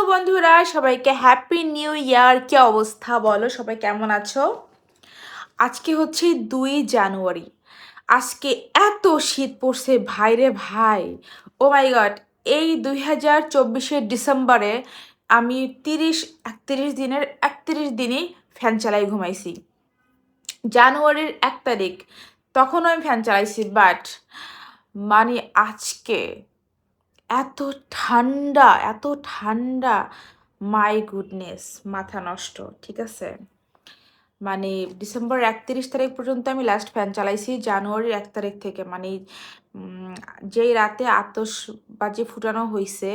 বন্ধুরা, সবাইকে happy new year. কি অবস্থা বলো, সবাই কেমন আছো? আজকে হচ্ছে 2 জানুয়ারি। আজকে এত শীত পড়ছে ভাইরে ভাই, ও মাই গড। এই 2024-এর ডিসেম্বরে আমি 31 দিনের 31 দিনই ফ্যান চালাই ঘুমাইছি। জানুয়ারির 1 তারিখ তখনও আমি ফ্যান চালাইছি, বাট মানে আজকে এত ঠান্ডা, এত ঠান্ডা, মাই গুডনেস, মাথা নষ্ট। ঠিক আছে, মানে ডিসেম্বর 31 তারিখ পর্যন্ত আমি লাস্ট ফ্যান চালাইছি। জানুয়ারির 1 তারিখ থেকে মানে যেই রাতে আতশবাজি ফুটানো হয়েছে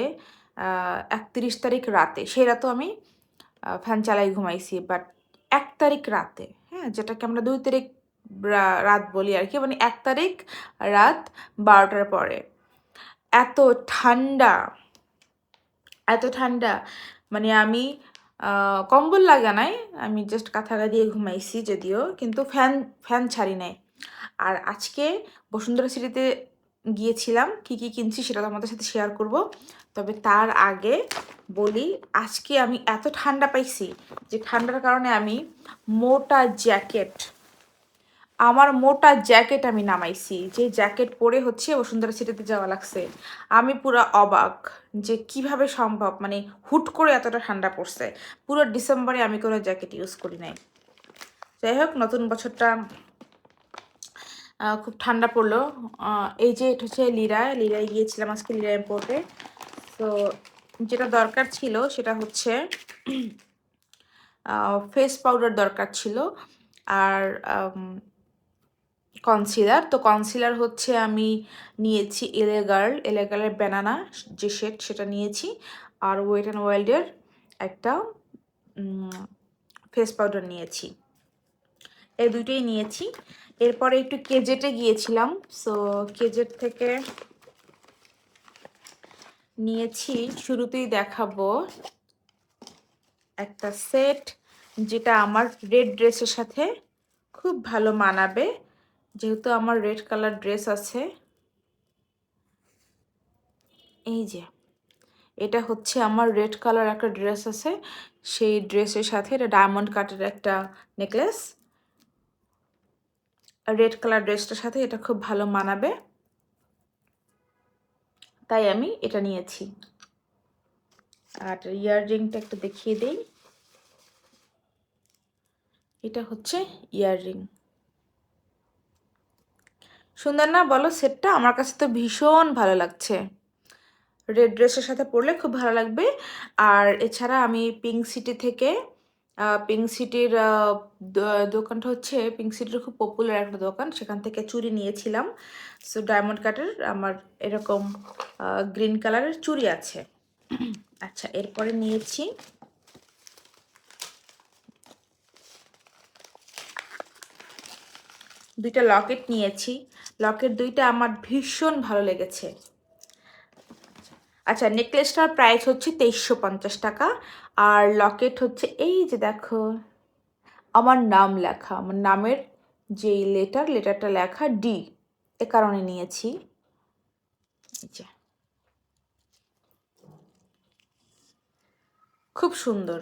31 তারিখ রাতে, সেই রাতেও আমি ফ্যান চালাই ঘুমাইছি। বাট 1 তারিখ রাতে, হ্যাঁ, যেটাকে আমরা 2 তারিখ রাত বলি আর কি, মানে 1 তারিখ রাত 12টার পরে এত ঠান্ডা, এত ঠান্ডা, মানে আমি কম্বল লাগা নাই, আমি জাস্ট কাঁথা দিয়ে ঘুমাইছি যদিও, কিন্তু ফ্যান ফ্যান ছাড়ি নাই। আর আজকে বসুন্ধরা সিটিতে গিয়েছিলাম, কি কি কিনছি সেটা তোমাদের সাথে শেয়ার করব। তবে তার আগে বলি, আজকে আমি এত ঠান্ডা পাইছি যে ঠান্ডার কারণে আমি আমার মোটা জ্যাকেট আমি নামাইছি, যে জ্যাকেট পরে হচ্ছে বসুন্ধরা সিটিতে যাওয়া লাগছে। আমি পুরো অবাক যে কিভাবে সম্ভব, মানে হুট করে এতটা ঠান্ডা পড়ছে। পুরো ডিসেম্বরে আমি কোনো জ্যাকেট ইউজ করি নাই। যাই হোক, নতুন বছরটা খুব ঠান্ডা পড়লো। এই যে এটা হচ্ছে লিরায় গিয়েছিলাম আজকে, লিরা এয়ারপোর্টে। তো যেটা দরকার ছিল সেটা হচ্ছে ফেস পাউডার দরকার ছিল, আর কনসিলার। তো কনসিলার হচ্ছে আমি নিয়েছি এলেগার্লের ব্যানানা যে শেড, সেটা নিয়েছি। আর ওয়েট অ্যান্ড ওয়াইল্ডের একটা ফেস পাউডার নিয়েছি, এই দুটোই নিয়েছি। এরপরে একটু কেজেটে গিয়েছিলাম, সো কেজেট থেকে নিয়েছি, শুরুতেই দেখাবো একটা সেট, যেটা আমার রেড ড্রেসের সাথে খুব ভালো মানাবে, যেহেতু আমার রেড কালার ড্রেস আছে। এই যে এটা হচ্ছে আমার রেড কালার একটা ড্রেস আছে, সেই ড্রেসের সাথে এটা ডায়মন্ড কাটের একটা নেকলেস। রেড কালার ড্রেসটার সাথে এটা খুব ভালো মানাবে, তাই আমি এটা নিয়েছি। আর ইয়াররিংটা একটু দেখিয়ে দেই, এটা হচ্ছে ইয়াররিং। সুন্দর না বলো সেটটা? আমার কাছে তো ভীষণ ভালো লাগছে, রেড ড্রেসের সাথে পরলে খুব ভালো লাগবে। আর এছাড়া আমি পিঙ্ক সিটি থেকে, পিঙ্ক সিটির দোকানটা হচ্ছে পিঙ্ক সিটির খুব পপুলার একটা দোকান, সেখান থেকে চুড়ি নিয়েছিলাম। সো ডায়মন্ড কাটের আমার এরকম গ্রিন কালারের চুড়ি আছে। আচ্ছা, এরপরে নিয়েছি দুইটা লকেট নিয়েছি। লকেট দুইটা আমার ভীষণ ভালো লেগেছে। আচ্ছা, নেকলেসটার প্রাইস হচ্ছে 2350 টাকা, আর লকেট হচ্ছে এই যে দেখো আমার নাম লেখা, আমার নামের যেই লেটারটা লেখা ডি, এ কারণে নিয়েছি। খুব সুন্দর,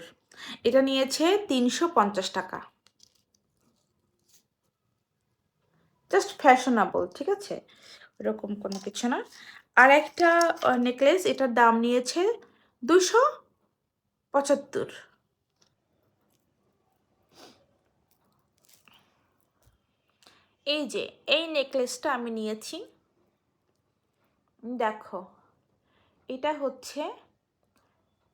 এটা নিয়েছে 350 টাকা, জাস্ট ফ্যাশনেবল, ঠিক আছে, এরকম কোনো কিছু না। আর একটা নেকলেস, এটার দাম নিয়েছে 275। এই যে এই নেকলেসটা আমি নিয়েছি, দেখো এটা হচ্ছে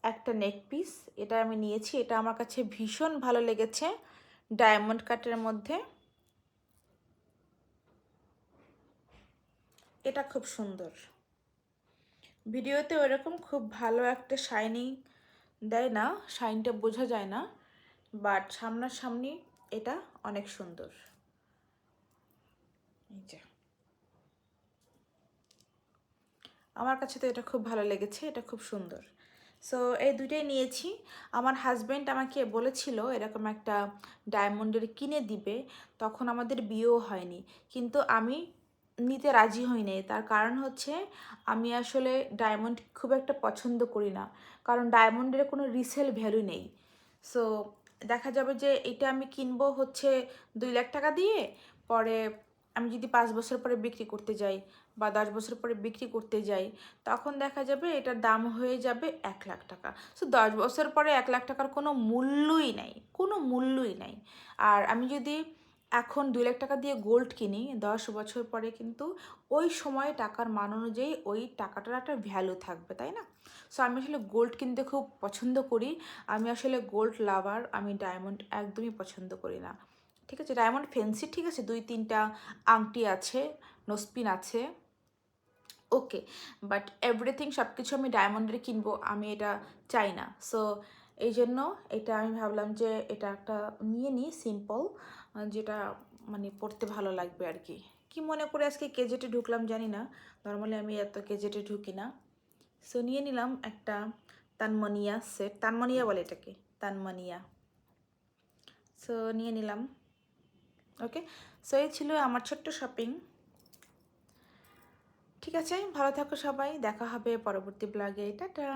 একটা নেক পিস, এটা আমি নিয়েছি, এটা আমার কাছে ভীষণ ভালো লেগেছে, ডায়মন্ড কাটের মধ্যে। এটা খুব সুন্দর, ভিডিওতে ওইরকম খুব ভালো একটা শাইনিং দেয় না, শাইনটা বোঝা যায় না, বাট সামনাসামনি এটা অনেক সুন্দর। এই যে আমার কাছে তো এটা খুব ভালো লেগেছে, এটা খুব সুন্দর। সো এই দুইটাই নিয়েছি। আমার হাজব্যান্ড আমাকে বলেছিল এরকম একটা ডায়মন্ডের কিনে দিবে, তখন আমাদের বিয়েও হয়নি, কিন্তু আমি নিতে রাজি হই নাই। তার কারণ হচ্ছে আমি আসলে ডায়মন্ড খুব একটা পছন্দ করি না, কারণ ডায়মন্ডের কোনো রিসেল ভ্যালু নেই। সো দেখা যাবে যে এটা আমি কিনবো হচ্ছে 2 লাখ টাকা দিয়ে, পরে আমি যদি 5 বছর পরে বিক্রি করতে যাই বা 10 বছর পরে বিক্রি করতে যাই, তখন দেখা যাবে এটার দাম হয়ে যাবে 1 লাখ টাকা। সো 10 বছর পরে 1 লাখ টাকার কোনো মূল্যই নাই, কোনো মূল্যই নাই। আর আমি যদি এখন 2 লাখ টাকা দিয়ে গোল্ড কিনি, 10 বছর পরে কিন্তু ওই সময়ে টাকার মান অনুযায়ী ওই টাকাটার একটা ভ্যালু থাকবে, তাই না? সো আমি আসলে গোল্ড কিনতে খুব পছন্দ করি। আমি আসলে গোল্ড লাভার, আমি ডায়মন্ড একদমই পছন্দ করি না। ঠিক আছে, ডায়মন্ড ফেন্সি ঠিক আছে, 2-3টা আংটি আছে, নোসপিন আছে, ওকে, বাট এভরিথিং সব কিছু আমি ডায়মন্ডের কিনবো আমি এটা চাই না। সো এই জন্য এটা আমি ভাবলাম যে এটা একটা নিয়ে নিই সিম্পল, যেটা মানে পড়তে ভালো লাগবে আর কি। কি মনে করে আজকে কেজেটে ঢুকলাম জানি না, নর্মালি আমি এত কেজেটে ঢুকি না। সো নিয়ে নিলাম একটা তানমানিয়া সেট, তানমানিয়া বলে এটাকে, তানমানিয়া। সো নিয়ে নিলাম, ওকে। সো এই ছিল আমার ছোট্ট শপিং। ঠিক আছে, ভালো থাকো সবাই, দেখা হবে পরবর্তী ব্লগে, টাটা।